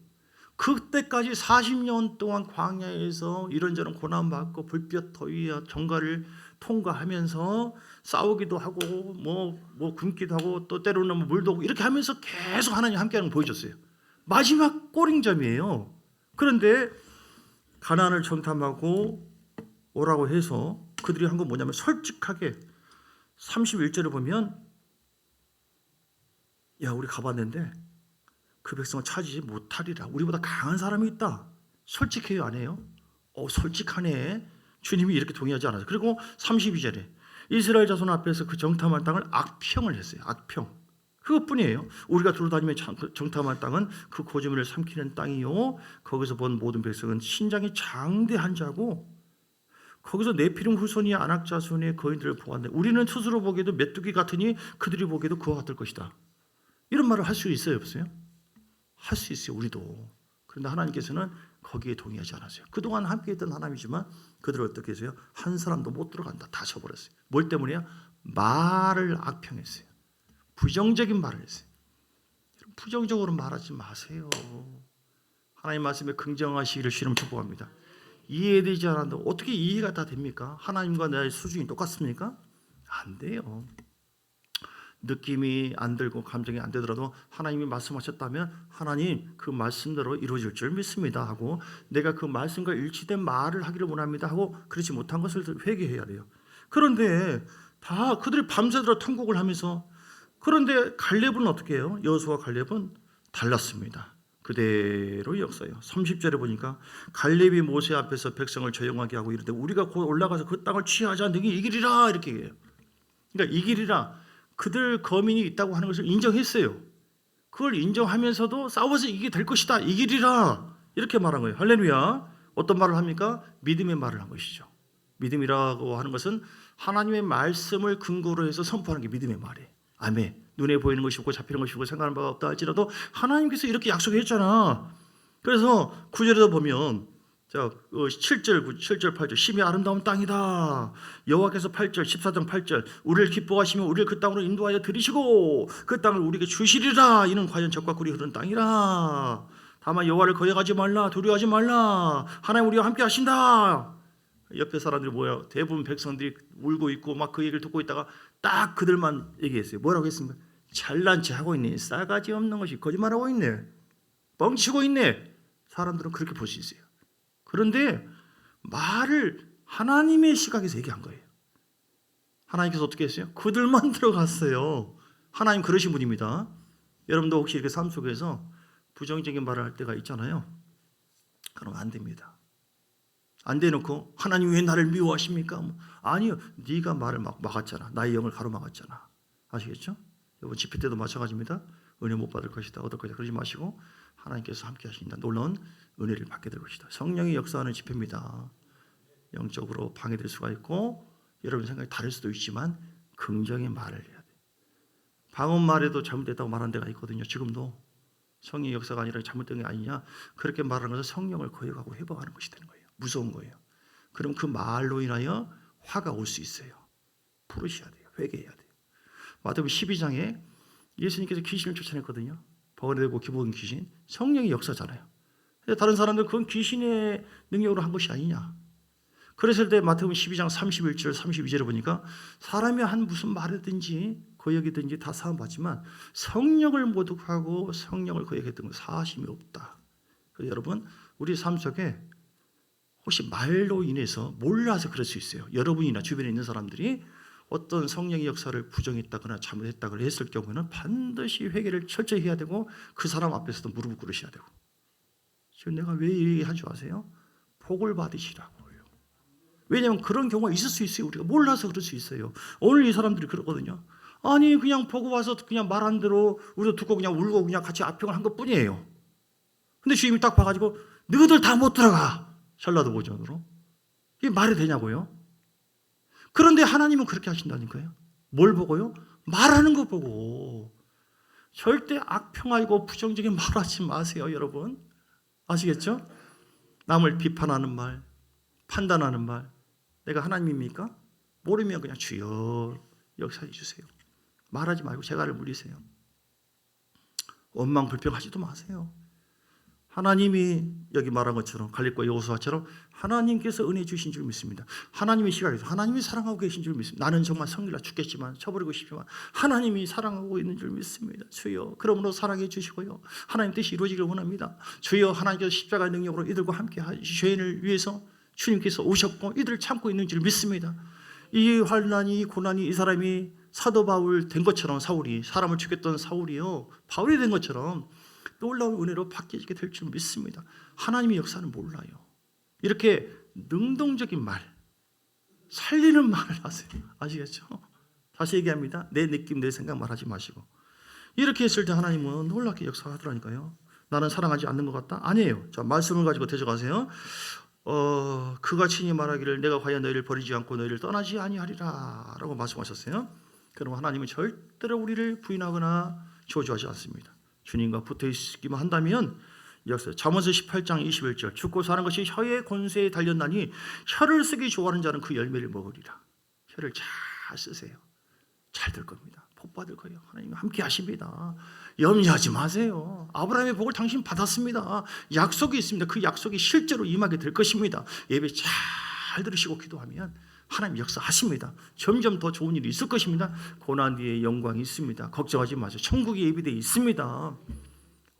그때까지 40년 동안 광야에서 이런저런 고난받고 불볕 더위와 정갈을 통과하면서 싸우기도 하고 뭐 굶기도 하고 또 때로는 뭐 물도 오고 이렇게 하면서 계속 하나님 함께하는 걸 보여줬어요. 마지막 꼬링점이에요. 그런데 가나안을 정탐하고 오라고 해서 그들이 한 건 뭐냐면 솔직하게 31절을 보면 야 우리 가봤는데 그 백성을 찾지 못하리라. 우리보다 강한 사람이 있다. 솔직해요 안 해요? 솔직하네. 주님이 이렇게 동의하지 않아서. 그리고 32절에 이스라엘 자손 앞에서 그 정탐할 땅을 악평을 했어요. 악평. 그것뿐이에요. 우리가 두루다니며 정탐할 땅은 그 고주민을 삼키는 땅이요 거기서 본 모든 백성은 신장이 장대한 자고 거기서 네피림 후손이 아낙 자손의 거인들을 보았네. 우리는 스스로 보기에도 메뚜기 같으니 그들이 보기에도 그와 같을 것이다. 이런 말을 할 수 있어요 없어요? 할 수 있어요 우리도. 그런데 하나님께서는 거기에 동의하지 않았어요. 그동안 함께했던 하나님이지만 그들을 어떻게 했어요? 한 사람도 못 들어간다. 다 쳐버렸어요. 뭘 때문이야? 말을 악평했어요. 부정적인 말을 했어요. 부정적으로 말하지 마세요. 하나님 말씀에 긍정하시기를 주님 축복합니다. 이해되지 않아도 어떻게 이해가 다 됩니까? 하나님과 나의 수준이 똑같습니까? 안 돼요. 느낌이 안 들고 감정이 안 되더라도 하나님이 말씀하셨다면 하나님 그 말씀대로 이루어질 줄 믿습니다 하고 내가 그 말씀과 일치된 말을 하기를 원합니다 하고 그렇지 못한 것을 회개해야 돼요. 그런데 다 그들이 밤새도록 통곡을 하면서 그런데 갈렙은 어떻게 해요? 여호수아와 갈렙은 달랐습니다. 그대로 역사요. 30절에 보니까 갈렙이 모세 앞에서 백성을 조용하게 하고 이르되 우리가 곧 올라가서 그 땅을 취하자 너희 이 길이라 이렇게 해요. 그러니까 이 길이라 그들 거민이 있다고 하는 것을 인정했어요. 그걸 인정하면서도 싸워서 이게 될 것이다. 이 길이라 이렇게 말한 거예요. 할렐루야. 어떤 말을 합니까? 믿음의 말을 한 것이죠. 믿음이라고 하는 것은 하나님의 말씀을 근거로 해서 선포하는 게 믿음의 말이에요. 아멘. 눈에 보이는 것이 없고 잡히는 것이 없고 생각하는 바가 없다 할지라도 하나님께서 이렇게 약속했잖아. 그래서 9절에도 보면 자 7절, 7절, 8절 심히 아름다운 땅이다. 여호와께서 8절, 14장 8절 우리를 기뻐하시며 우리를 그 땅으로 인도하여 들이시고 그 땅을 우리에게 주시리라. 이는 과연 젖과 꿀이 흐르는 땅이라. 다만 여호와를 거역하지 말라. 두려워하지 말라. 하나님 우리와 함께 하신다. 옆에 사람들이 뭐야? 대부분 백성들이 울고 있고 막 그 얘기를 듣고 있다가 딱 그들만 얘기했어요. 뭐라고 했습니까? 잘난 체 하고 있네. 싸가지 없는 것이 거짓말하고 있네. 뻥치고 있네. 사람들은 그렇게 볼 수 있어요. 그런데 말을 하나님의 시각에서 얘기한 거예요. 하나님께서 어떻게 했어요? 그들만 들어갔어요. 하나님 그러신 분입니다. 여러분도 혹시 이렇게 삶 속에서 부정적인 말을 할 때가 있잖아요. 그럼 안 됩니다. 안 대놓고 하나님 왜 나를 미워하십니까? 아니요. 네가 말을 막았잖아. 나의 영을 가로막았잖아. 아시겠죠? 여러분 집회 때도 마찬가지입니다. 은혜 못 받을 것이다. 얻을 것이다. 그러지 마시고 하나님께서 함께 하신다. 놀라운 은혜를 받게 될 것이다. 성령이 역사하는 집회입니다. 영적으로 방해될 수가 있고 여러분 생각이 다를 수도 있지만 긍정의 말을 해야 돼요. 방언 말에도 잘못됐다고 말하는 데가 있거든요. 지금도 성령의 역사가 아니라 잘못된 게 아니냐. 그렇게 말하는 것은 성령을 거역하고 회복하는 것이 되는 거예요. 무서운 거예요. 그럼 그 말로 인하여 화가 올 수 있어요. 부르셔야 돼요. 회개해야 돼요. 마태복음 12장에 예수님께서 귀신을 쫓아냈거든요. 버거되고 기복인 귀신. 성령의 역사잖아요. 다른 사람들은 그건 귀신의 능력으로 한 것이 아니냐. 그랬을 때 마태복음 12장 31절 32절에 보니까 사람이 한 무슨 말이든지 거역이든지 다 사함받지만 성령을 모독하고 성령을 거역했던 건 사심이 없다. 그래서 여러분 우리 삶 속에 혹시 말로 인해서 몰라서 그럴 수 있어요. 여러분이나 주변에 있는 사람들이 어떤 성령의 역사를 부정했다거나 잘못했다거나 했을 경우에는 반드시 회개를 철저히 해야 되고 그 사람 앞에서도 무릎을 꿇으셔야 되고. 지금 내가 왜 얘기한 줄 아세요? 복을 받으시라고요. 왜냐하면 그런 경우가 있을 수 있어요. 우리가 몰라서 그럴 수 있어요. 오늘 이 사람들이 그러거든요. 아니 그냥 보고 와서 그냥 말한 대로 우리도 듣고 그냥 울고 그냥 같이 압평을 한 것뿐이에요. 근데 주님이 딱 봐가지고 너희들 다 못 들어가. 전라도 버전으로. 이게 말이 되냐고요? 그런데 하나님은 그렇게 하신다니까요. 뭘 보고요? 말하는 거 보고. 절대 악평하고 부정적인 말하지 마세요, 여러분. 아시겠죠? 남을 비판하는 말, 판단하는 말. 내가 하나님입니까? 모르면 그냥 주여 역사해 주세요. 말하지 말고 재갈을 물리세요. 원망 불평하지도 마세요. 하나님이 여기 말한 것처럼 갈렙과 여호수아처럼 하나님께서 은혜 주신 줄 믿습니다. 하나님의 시각에서 하나님이 사랑하고 계신 줄 믿습니다. 나는 정말 성질나 죽겠지만 쳐버리고 싶지만 하나님이 사랑하고 있는 줄 믿습니다. 주여 그러므로 사랑해 주시고요. 하나님 뜻이 이루어지기를 원합니다. 주여 하나님께서 십자가의 능력으로 이들과 함께 죄인을 위해서 주님께서 오셨고 이들을 참고 있는 줄 믿습니다. 이 환난이 이 고난이 이 사람이 사도 바울 된 것처럼 사울이 사람을 죽였던 사울이요 바울이 된 것처럼 놀라운 은혜로 바뀌게 될 줄 믿습니다. 하나님의 역사는 몰라요. 이렇게 능동적인 말, 살리는 말을 하세요. 아시겠죠? 다시 얘기합니다. 내 느낌, 내 생각 말하지 마시고. 이렇게 했을 때 하나님은 놀랍게 역사하더라니까요. 나는 사랑하지 않는 것 같다? 아니에요. 자, 말씀을 가지고 되져가세요. 그가 친히 말하기를 내가 과연 너희를 버리지 않고 너희를 떠나지 아니하리라 라고 말씀하셨어요. 그럼 하나님은 절대로 우리를 부인하거나 저주하지 않습니다. 주님과 붙어 있기만 한다면 역사 잠언서 18장 21절 죽고 사는 것이 혀의 권세에 달렸나니 혀를 쓰기 좋아하는 자는 그 열매를 먹으리라. 혀를 잘 쓰세요. 잘 될 겁니다. 복 받을 거예요. 하나님 함께 하십니다. 염려하지 마세요. 아브라함의 복을 당신 받았습니다. 약속이 있습니다. 그 약속이 실제로 임하게 될 것입니다. 예배 잘 들으시고 기도하면 하나님 역사하십니다. 점점 더 좋은 일이 있을 것입니다. 고난 뒤에 영광이 있습니다. 걱정하지 마세요. 천국이 예비되어 있습니다.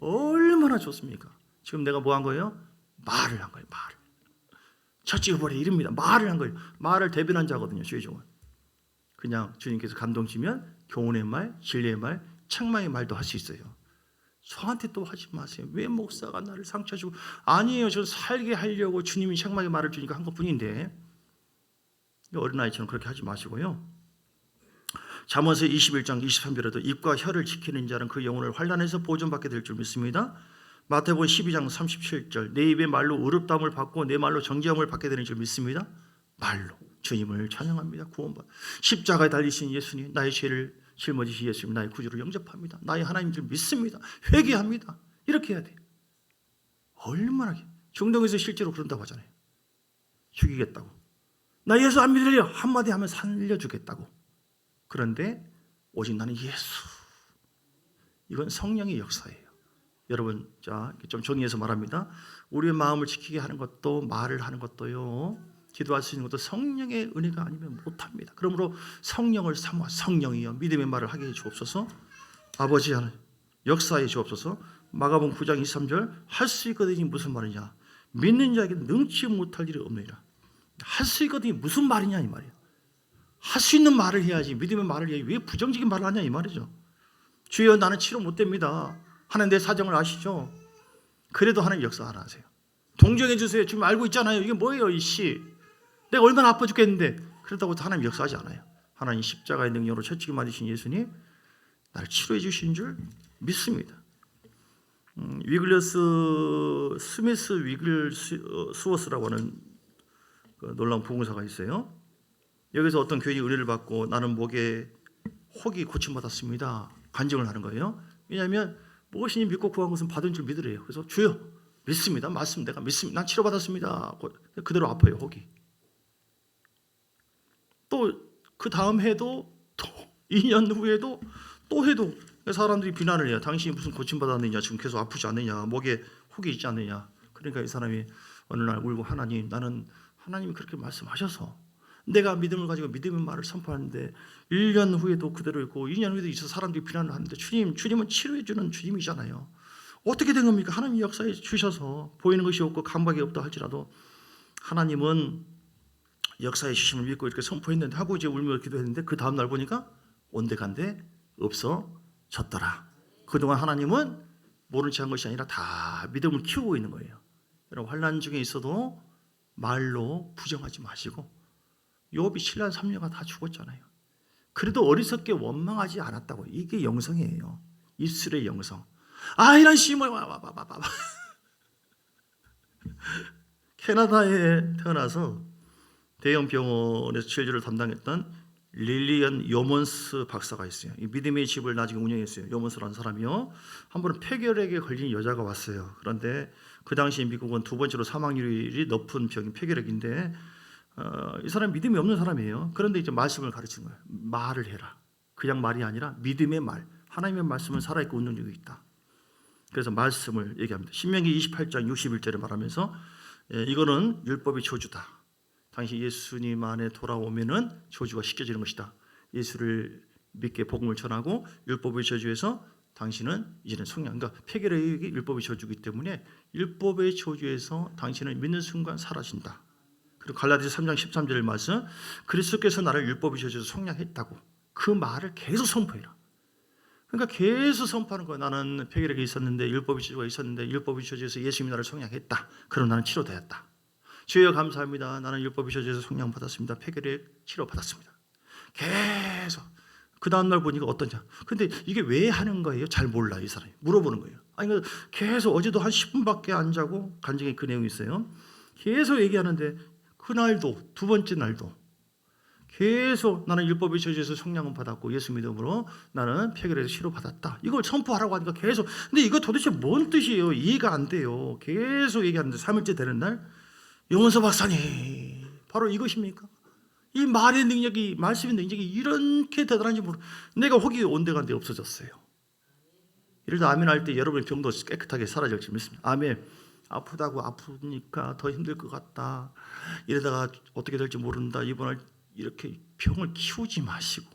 얼마나 좋습니까? 지금 내가 뭐 한 거예요? 말을 한 거예요. 말을. 첫째 후보에 이릅니다. 말을 한 거예요. 말을 대변한 자거든요. 주의종은. 그냥 주님께서 감동치면 교훈의 말, 진리의 말, 책망의 말도 할 수 있어요. 저한테 또 하지 마세요. 왜 목사가 나를 상처 주고. 아니에요. 저는 살게 하려고 주님이 책망의 말을 주니까 한 것뿐인데 어린아이처럼 그렇게 하지 마시고요. 잠언서 21장 23절에도 입과 혀를 지키는 자는 그 영혼을 환난에서 보존받게 될 줄 믿습니다. 마태복음 12장 37절 내 입의 말로 의롭다함을 받고 내 말로 정죄함을 받게 되는 줄 믿습니다. 말로 주님을 찬양합니다. 구원받 십자가에 달리신 예수님 나의 죄를 짊어지신 예수님 나의 구주를 영접합니다. 나의 하나님 줄 믿습니다. 회개합니다. 이렇게 해야 돼요. 얼마나 중동에서 실제로 그런다고 하잖아요. 죽이겠다고. 나 예수 안 믿으려 한마디 하면 살려주겠다고. 그런데 오직 나는 예수. 이건 성령의 역사예요. 여러분, 자, 좀 정리해서 말합니다. 우리의 마음을 지키게 하는 것도 말을 하는 것도요. 기도할 수 있는 것도 성령의 은혜가 아니면 못합니다. 그러므로 성령을 삼아 성령이여 믿음의 말을 하게 해 주옵소서. 아버지 하나님 역사해 주옵소서. 마가복음 9장 23절 할 수 있거든이 무슨 말이냐. 믿는 자에게 능치 못할 일이 없느니라. 할 수 있거든이 무슨 말이냐 이 말이에요. 할 수 있는 말을 해야지 믿음의 말을 해야지 왜 부정적인 말을 하냐 이 말이죠. 주여 나는 치료 못 됩니다. 하나님 내 사정을 아시죠? 그래도 하나님 역사 하나 하세요. 동정해 주세요. 지금 알고 있잖아요. 이게 뭐예요 이씨. 내가 얼마나 아파 죽겠는데 그렇다고 하나님 역사하지 않아요. 하나님 십자가의 능력으로 채찍이 맞으신 예수님 나를 치료해 주신 줄 믿습니다. 위글러스 스미스 위글스워스라고 하는 그 놀라운 복음서가 있어요. 여기서 어떤 교인이 은혜를 받고 나는 목에 혹이 고침받았습니다. 간증을 하는 거예요. 왜냐하면 무엇이니 믿고 구한 것은 받은 줄 믿으래요. 그래서 주여 믿습니다. 말씀 내가 믿습니다. 난 치료받았습니다. 그대로 아파요 혹이. 또 그 다음 해도 또 2년 후에도 또 해도 사람들이 비난을 해요. 당신이 무슨 고침받았느냐 지금 계속 아프지 않느냐 목에 혹이 있지 않느냐. 그러니까 이 사람이 어느 날 울고 하나님 나는 하나님이 그렇게 말씀하셔서 내가 믿음을 가지고 믿음의 말을 선포하는데 1년 후에도 그대로 있고 2년 후에도 있어 사람들이 비난을 하는데 주님은 치료해 주는 주님이잖아요. 어떻게 된 겁니까? 하나님이 역사해 주셔서 보이는 것이 없고 감각이 없다 할지라도 하나님은 역사의 주심을 믿고 이렇게 선포했는데 하고 이제 울며 기도했는데 그 다음 날 보니까 온데간데 없어졌더라. 그동안 하나님은 모른 체 한 것이 아니라 다 믿음을 키우고 있는 거예요. 여러분 환난 중에 있어도 말로 부정하지 마시고 욥이 7년 3년가 다 죽었잖아요. 그래도 어리석게 원망하지 않았다고. 이게 영성이에요. 입술의 영성. 아 이런 씨뭐 캐나다에 태어나서 대형 병원에서 치료를 담당했던 릴리언 요먼스 박사가 있어요. 이 믿음의 집을 나중에 운영했어요. 요먼스라는 사람이요. 한 번은 폐결핵에 걸린 여자가 왔어요. 그런데 그 당시 미국은 두 번째로 사망률이 높은 병이 폐결핵인데 이 사람 믿음이 없는 사람이에요. 그런데 이제 말씀을 가르치는 거예요. 말을 해라. 그냥 말이 아니라 믿음의 말. 하나님의 말씀은 살아있고 운동력이 있다. 그래서 말씀을 얘기합니다. 신명기 28장 61절에 말하면서 이거는 율법의 저주다. 당시 예수님 안에 돌아오면은 저주가 씻겨지는 것이다. 예수를 믿게 복음을 전하고 율법의 저주에서 당신은 이제는 성령. 그러니까 폐결핵이 율법의 저주이기 때문에 율법의 저주에서 당신은 믿는 순간 사라진다. 그리고 갈라디아서 3장 13절 말씀 그리스도께서 나를 율법의 저주에서 속량했다고 그 말을 계속 선포해라. 그러니까 계속 선포하는 거야. 나는 폐결핵이 있었는데 율법의 저주가 있었는데 율법의 저주에서 예수님이 나를 속량했다. 그럼 나는 치료되었다. 주여 감사합니다. 나는 율법의 저주에서 속량받았습니다. 폐결핵 치료받았습니다. 계속 그 다음날 보니까 어떠냐. 근데 이게 왜 하는 거예요? 잘 몰라 이 사람이. 물어보는 거예요. 아니 계속 어제도 한 10분밖에 안 자고 간증에 그 내용이 있어요. 계속 얘기하는데 그날도 두 번째 날도 계속 나는 율법의 저주에서 속량은 받았고 예수 믿음으로 나는 폐결에서 치료받았다. 이걸 선포하라고 하니까 계속. 근데 이거 도대체 뭔 뜻이에요? 이해가 안 돼요. 계속 얘기하는데 3일째 되는 날 요먼서 박사님 바로 이것입니까? 이 말의 능력이 말씀의 능력이 이렇게 대단한지 모르. 내가 혹이 온데간데 없어졌어요. 이럴 때 아멘 할 때 여러분의 병도 깨끗하게 사라질 줄 믿습니다. 아멘. 아프다고 아프니까 더 힘들 것 같다. 이러다가 어떻게 될지 모른다. 이번에 이렇게 병을 키우지 마시고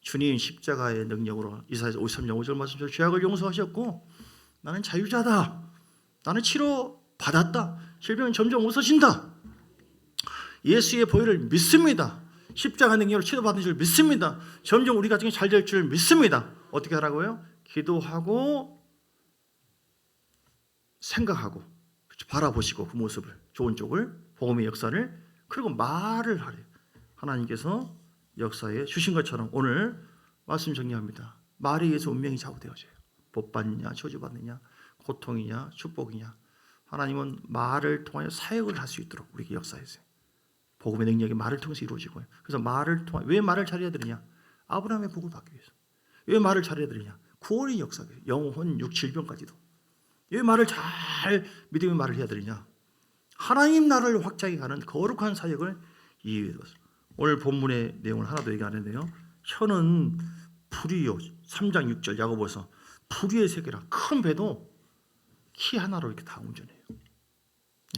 주님 십자가의 능력으로 이사야서 53장 5절 말씀처럼 죄악을 용서하셨고 나는 자유자다. 나는 치료 받았다. 질병은 점점 없어진다. 예수의 보혈을 믿습니다. 십자가 능력으로 치료받은 줄 믿습니다. 점점 우리 가정이 잘 될 줄 믿습니다. 어떻게 하라고요? 기도하고 생각하고 바라보시고 그 모습을 좋은 쪽을 복음의 역사를 그리고 말을 하래요. 하나님께서 역사에 주신 것처럼 오늘 말씀 정리합니다. 말에 의해서 운명이 좌우되어져요. 복받느냐 저주받느냐 고통이냐 축복이냐. 하나님은 말을 통하여 사역을 할 수 있도록 우리에게 역사했어요. 복음의 능력이 말을 통해서 이루어지고요. 그래서 말을 통해 왜 말을 잘해야 되느냐? 아브라함의 복을 받기 위해서. 왜 말을 잘해야 되느냐? 구원의 역사예요. 영혼, 육, 질병까지도. 왜 말을 잘 믿음의 말을 해야 되느냐? 하나님 나라를 확장해 가는 거룩한 사역을 이해해 줬어요. 오늘 본문의 내용을 하나 더 얘기 안 했는데요. 혀는 불이요. 3장 6절 야고보서 불의의 세계라. 큰 배도 키 하나로 이렇게 다 운전해요.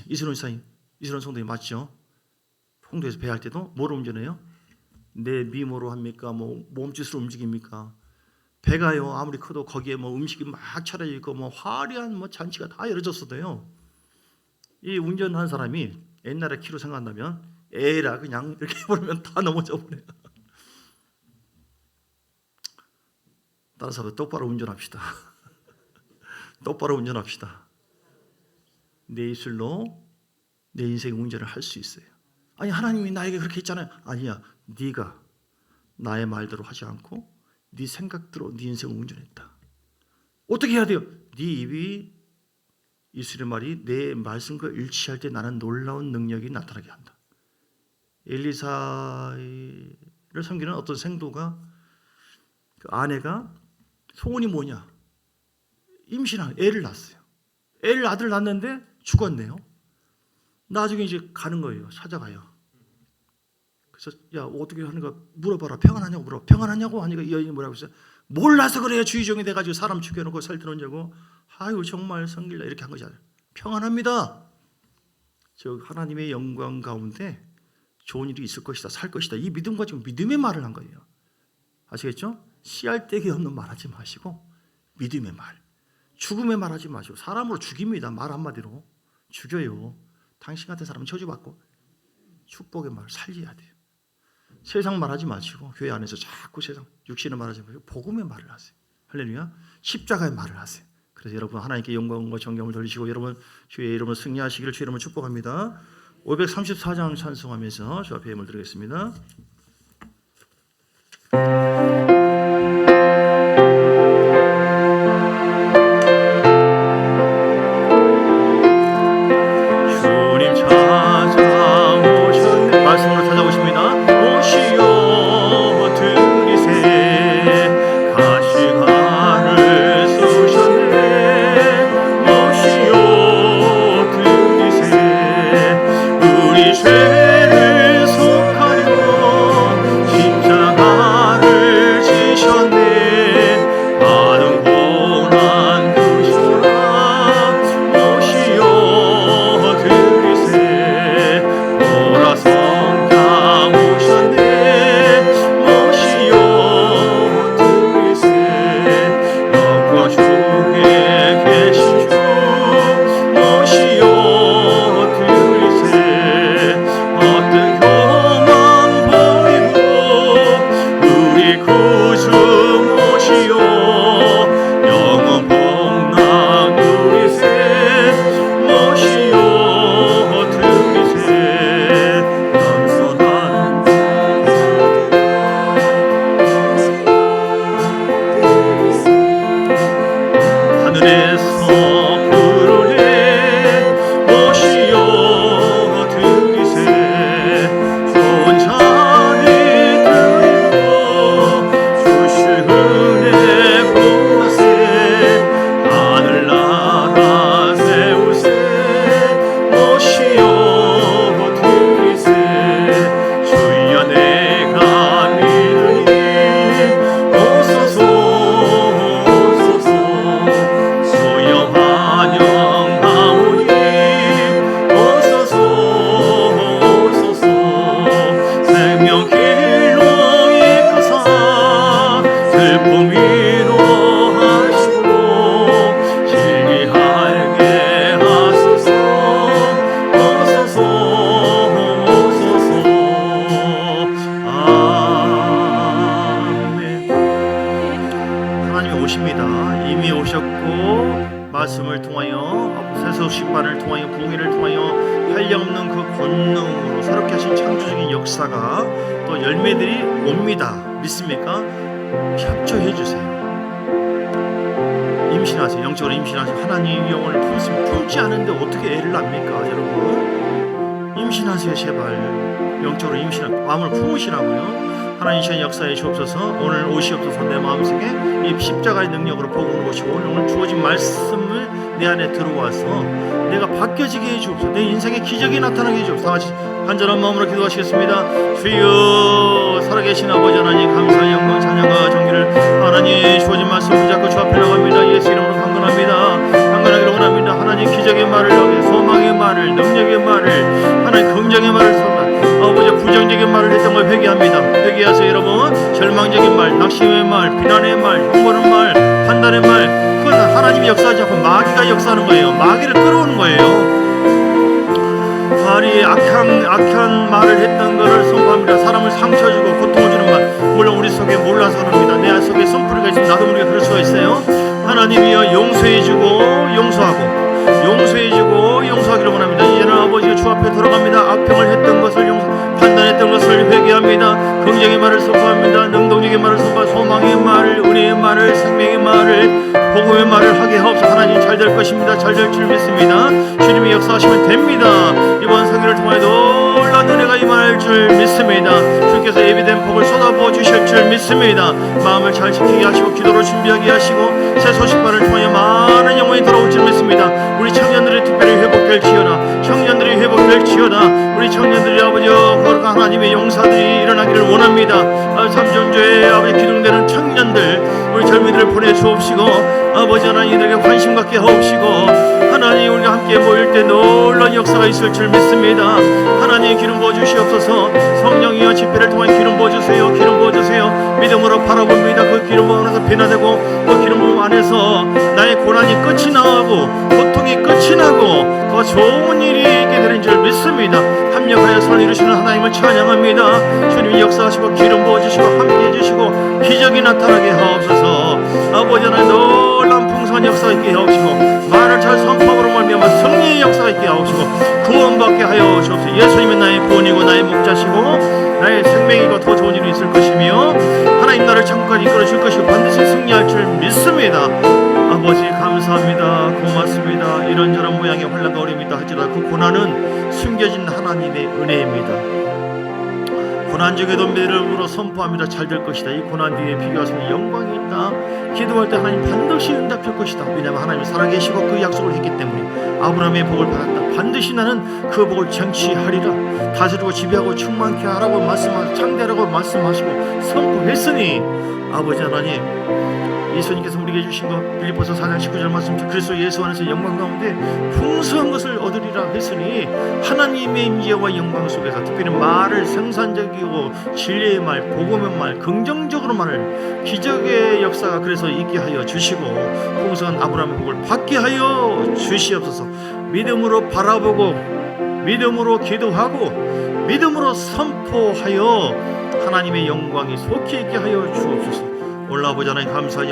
이슬원 사님, 이슬원 성도님 맞죠? 홍도에서 배할 때도 뭐로 운전해요? 내 미모로 합니까? 뭐 몸짓으로 움직입니까? 배가요 아무리 커도 거기에 뭐 음식이 막 차려져 있고 뭐 화려한 뭐 잔치가 다 열어졌어도요. 이 운전한 사람이 옛날에 키로 생각한다면 에라 그냥 이렇게 해버리면 다 넘어져 버려요. 따라서 똑바로 운전합시다. 똑바로 운전합시다. 내 입술로 내 인생 운전을 할 수 있어요. 아니 하나님이 나에게 그렇게 했잖아요. 아니야. 네가 나의 말대로 하지 않고 네 생각대로 네 인생을 운전했다. 어떻게 해야 돼요? 네 입이 이슬의 말이 내 말씀과 일치할 때 나는 놀라운 능력이 나타나게 한다. 엘리사를 섬기는 어떤 생도가 그 아내가 소원이 뭐냐? 임신한 애를 낳았어요. 애를 아들 낳았는데 죽었네요. 나중에 이제 가는 거예요. 찾아가요. 그래서 야 어떻게 하는가 물어봐라. 평안하냐고 물어봐. 평안하냐고 하니까 이 여인이 뭐라고 했어요? 몰라서 그래요. 주의종이 돼가지고 사람 죽여놓고 살들었냐고. 아유 정말 성길라 이렇게 한 거잖아요. 평안합니다. 즉 하나님의 영광 가운데 좋은 일이 있을 것이다, 살 것이다, 이 믿음 가지고 믿음의 말을 한 거예요. 아시겠죠? 씨알데기 없는 말하지 마시고 믿음의 말, 죽음의 말하지 마시고. 사람으로 죽입니다. 말 한마디로 죽여요. 당신 같은 사람은 저주받고. 축복의 말 살려야 돼요. 세상 말하지 마시고 교회 안에서 자꾸 세상 육신의 말하지 마시고 복음의 말을 하세요. 할렐루야. 십자가의 말을 하세요. 그래서 여러분 하나님께 영광과 존경을 돌리시고 여러분 주의 이름으로 승리하시기를 주의 이름으로 축복합니다. 534장 찬송하면서 주 앞에 힘을 드리겠습니다. 주님 찾아오셨네. 말씀으로 찾아오십니다. 오시오 들이세 가시관을 쏘셨네. 오시오 들이세 우리 죄를 속하려 십자가를 지셨네. 받은 고난 그시라. 오시오 들이세 보라 성령 오셨네. 오시오 들이세 영광 중에 계신 주. 오시오 들이세 어떤 교만 버리고 우리 구주 오시오. 영원 복락 누리세. 오시오 들이세 겸손한 하늘에서 부르네. 오시오 들이세 좋은 자리 드리고 주시 은혜 보세. 하늘나라 세우세. 오시오 들이세 주여 내가 믿으니 오소서 오소서 소영 환영하오니 오소서 오소서 생명 길로 이끄사 슬픔 위로하시고 진리하게 하소서. 오소서 오소서 아멘. 하나님이 오십니다. 이미 오셨고 말씀을 통하여 세소식반을 통하여 부흥회를 통하여 한량없는 그 권능으로 새롭게 하신 창조적인 역사가 또 열매들이 옵니다. 믿습니까? 협조해 주세요. 임신하세요. 영적으로 임신하세요. 하나님 영혼을 품지 않은데 어떻게 애를 낳습니까? 여러분 임신하세요. 제발 영적으로 임신하고 마음을 품으시라고요. 하나님 시간 역사에 주옵소서. 오늘 오시옵소서. 내 마음속에 이 십자가의 능력으로 복음을 오시고 오늘 주어진 말씀을 내 안에 들어와서 내가 바뀌어지게 해주옵소서. 내 인생에 기적이 나타나게 해주옵소서. 다 같이 간절한 마음으로 기도하시겠습니다. 주여 살아계신 아버지 하나님 감사의 영광 찬양과 존귀를 하나님 주어진 말씀 붙잡고 주 앞에 나갑니다. 예수 이름으로 강건합니다. 강건하기를 원합니다. 하나님 기적의 말을 여기 소망의 말을 능력의 말을 하나님 긍정의 말을 쏟아 아버지 부정적인 말을 했던 걸 회개합니다. 회개하세요 여러분. 절망적인 말, 낙심의 말, 비난의 말, 흉보는 말, 판단의 말 그건 하나님이 역사하지 않고 마귀가 역사하는 거예요. 마귀를 끌어오는 거예요. 말이 악한 말을 했던 것을 선포합니다. 사람을 상처 주고 고통을 주는 말 물론 우리 속에 몰라서 합니다. 내 속에 쓴뿌리가 있으면 나도 모르게 그럴 수가 있어요. 하나님이여 용서해주고 용서하고 용서해주고 용서하기를 원합니다. 이제는 아버지가 주 앞에 돌아갑니다. 악평을 했던 것을 판단했던 것을 회개합니다. 긍정의 말을 선포합니다. 능동적인 말을 선포하고 소망의 말을 은혜의 말을 생명의 말을 복음의 말을 하게 하옵소서. 하나님 잘 될 것입니다. 잘 될 줄 믿습니다. 주님이 역사하시면 됩니다. 이번 성경을 통하여 놀라운 은혜가 임할 줄 믿습니다. 주께서 예비된 복을 쏟아부어 주실 줄 믿습니다. 마음을 잘 지키게 하시고 기도로 준비하게 하시고 새 소식반을 통하여 많은 영혼이 돌아올 줄 믿습니다. 우리 청년들이 특별히 회복될지어다. 청년들이 회복될지어다. 우리 청년들이 아버지여 거룩한 하나님의 용사들이 일어나기를 원합니다. 삼존조의 아버지 기둥되는 청년들 우리 젊은이들을 보내주옵시고 아버지 하나님 이들에게 관심 갖게 하옵시고 하나님 우리가 함께 모일 때 놀라운 역사가 있을 줄 믿습니다. 하나님 기름 부어주시옵소서. 성령이여 집회를 통해 기름 부어주세요. 기름 부어주세요. 믿음으로 바라봅니다. 그 기름 부음 안에서 변화되고 그 기름 부음 안에서 나의 고난이 끝이 나고 고통이 끝이 나고 더 좋은 일이 있게 되는 줄 믿습니다. 합력하여 선을 이루시는 하나님을 찬양합니다. 주님이 역사하시고 기름 부어주시고 함께해 주시고 기적이 나타나게 하옵소서. 아버지 하나님 놀라운 풍성한 역사가 있게 하옵시고 말을 잘 선포함으로 말미암아 승리의 역사가 있게 하옵시고 구원받게 하여 주옵소서. 예수님은 나의 구원이고 나의 목자시고 나의 생명이고 더 좋은 일이 있을 것이며 하나님 나를 천국까지 이끌어 줄 것이고 반드시 승리할 줄 믿습니다. 아버지 감사합니다. 고맙습니다. 이런저런 모양의 환난과 어려움이 있다 할지라도 그 고난은 숨겨진 하나님의 은혜입니다. 고난 중에도 믿음으로 선포합니다. 잘 될 것이다. 이 고난 뒤에 비교하시는 영광이 있다. 기도할 때 하나님 반드시 응답할 것이다. 왜냐하면 하나님이 살아계시고 그 약속을 했기 때문에 아브라함의 복을 받았다. 반드시 나는 그 복을 쟁취하리라. 다스리고 지배하고 충만케 하라고 말씀하시고 창대하라고 말씀하시고 선포했으니 아버지 하나님 예수님께서 우리에게 주신 것 빌립보서 4장 19절 말씀 그리스도 예수 안에서 영광 가운데 풍성한 것을 얻으리라 했으니 하나님의 임재와 영광 속에서 특별히 말을 생산적이고 진리의 말, 복음의 말, 긍정적으로 말을 기적의 역사가 그래서 있게 하여 주시고 풍성한 아브라함의 복을 받게 하여 주시옵소서. 믿음으로 바라보고 믿음으로 기도하고 믿음으로 선포하여 하나님의 영광이 속히 있게 하여 주옵소서. 올라보자 하나님 감사